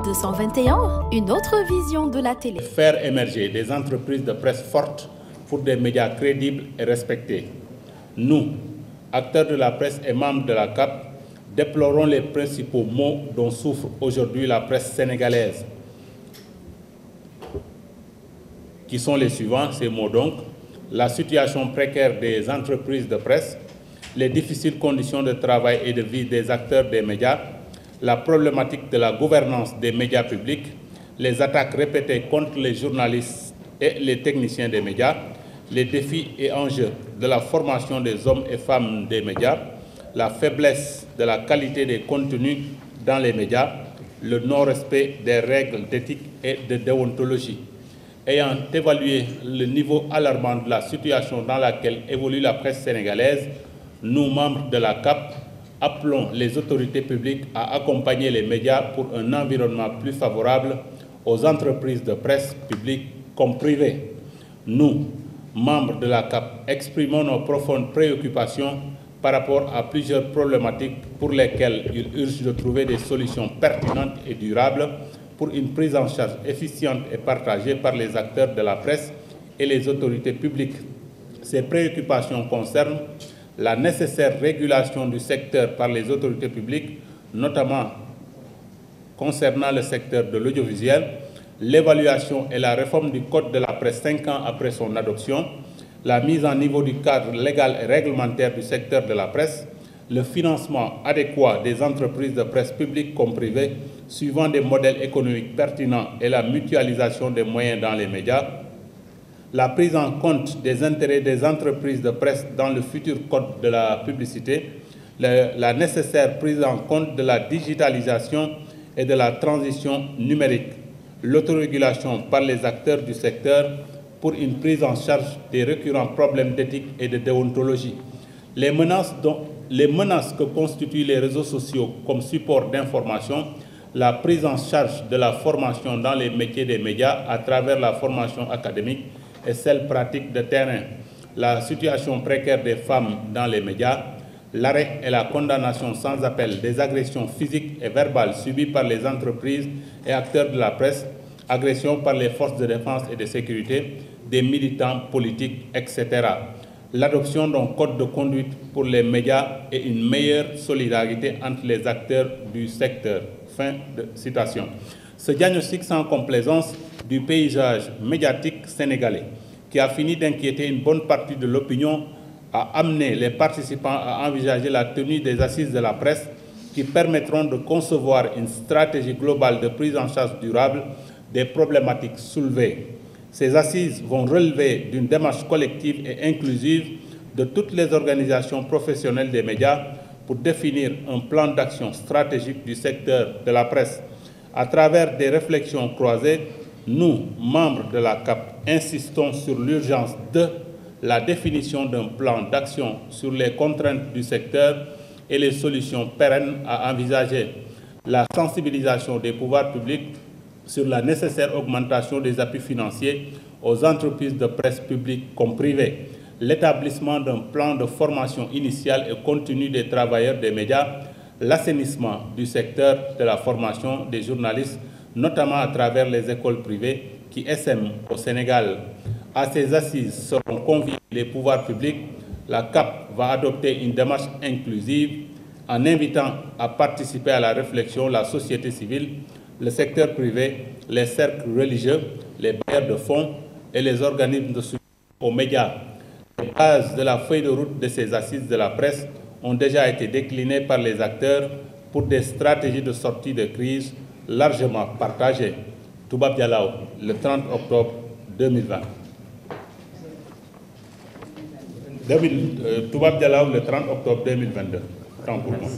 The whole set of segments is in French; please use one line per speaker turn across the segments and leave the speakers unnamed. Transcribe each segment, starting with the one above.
221, une autre vision de la télé.
Faire émerger des entreprises de presse fortes pour des médias crédibles et respectés. Nous, acteurs de la presse et membres de la CAP, déplorons les principaux maux dont souffre aujourd'hui la presse sénégalaise, qui sont les suivants, ces mots donc: la situation précaire des entreprises de presse, les difficiles conditions de travail et de vie des acteurs des médias, la problématique de la gouvernance des médias publics, les attaques répétées contre les journalistes et les techniciens des médias, les défis et enjeux de la formation des hommes et femmes des médias, la faiblesse de la qualité des contenus dans les médias, le non-respect des règles d'éthique et de déontologie. Ayant évalué le niveau alarmant de la situation dans laquelle évolue la presse sénégalaise, nous, membres de la CAP, appelons les autorités publiques à accompagner les médias pour un environnement plus favorable aux entreprises de presse publiques comme privées. Nous, membres de la CAP, exprimons nos profondes préoccupations par rapport à plusieurs problématiques pour lesquelles il urge de trouver des solutions pertinentes et durables pour une prise en charge efficiente et partagée par les acteurs de la presse et les autorités publiques. Ces préoccupations concernent la nécessaire régulation du secteur par les autorités publiques, notamment concernant le secteur de l'audiovisuel, l'évaluation et la réforme du Code de la presse 5 ans après son adoption, la mise en niveau du cadre légal et réglementaire du secteur de la presse, le financement adéquat des entreprises de presse publiques comme privées, suivant des modèles économiques pertinents et la mutualisation des moyens dans les médias, la prise en compte des intérêts des entreprises de presse dans le futur code de la publicité, la nécessaire prise en compte de la digitalisation et de la transition numérique, l'autorégulation par les acteurs du secteur pour une prise en charge des récurrents problèmes d'éthique et de déontologie, les menaces que constituent les réseaux sociaux comme support d'information, la prise en charge de la formation dans les métiers des médias à travers la formation académique et celle pratique de terrain, la situation précaire des femmes dans les médias, l'arrêt et la condamnation sans appel des agressions physiques et verbales subies par les entreprises et acteurs de la presse, agressions par les forces de défense et de sécurité, des militants politiques, etc. L'adoption d'un code de conduite pour les médias et une meilleure solidarité entre les acteurs du secteur. Fin de citation. Ce diagnostic sans complaisance du paysage médiatique sénégalais, qui a fini d'inquiéter une bonne partie de l'opinion, a amené les participants à envisager la tenue des assises de la presse qui permettront de concevoir une stratégie globale de prise en charge durable des problématiques soulevées. Ces assises vont relever d'une démarche collective et inclusive de toutes les organisations professionnelles des médias pour définir un plan d'action stratégique du secteur de la presse. À travers des réflexions croisées, nous, membres de la CAP, insistons sur l'urgence de la définition d'un plan d'action sur les contraintes du secteur et les solutions pérennes à envisager, la sensibilisation des pouvoirs publics sur la nécessaire augmentation des appuis financiers aux entreprises de presse publiques comme privées, l'établissement d'un plan de formation initiale et continue des travailleurs des médias, l'assainissement du secteur de la formation des journalistes, notamment à travers les écoles privées qui essaiment au Sénégal. À ces assises seront conviés les pouvoirs publics. La CAP va adopter une démarche inclusive en invitant à participer à la réflexion la société civile, le secteur privé, les cercles religieux, les bailleurs de fonds et les organismes de soutien aux médias. Les bases de la feuille de route de ces assises de la presse ont déjà été déclinées par les acteurs pour des stratégies de sortie de crise largement partagées. Toubab Dialaw, le 30 octobre 2020. Toubab Dialaw, le 30 octobre 2022. Temps pour moi.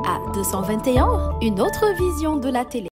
À 221, une autre vision de la télé.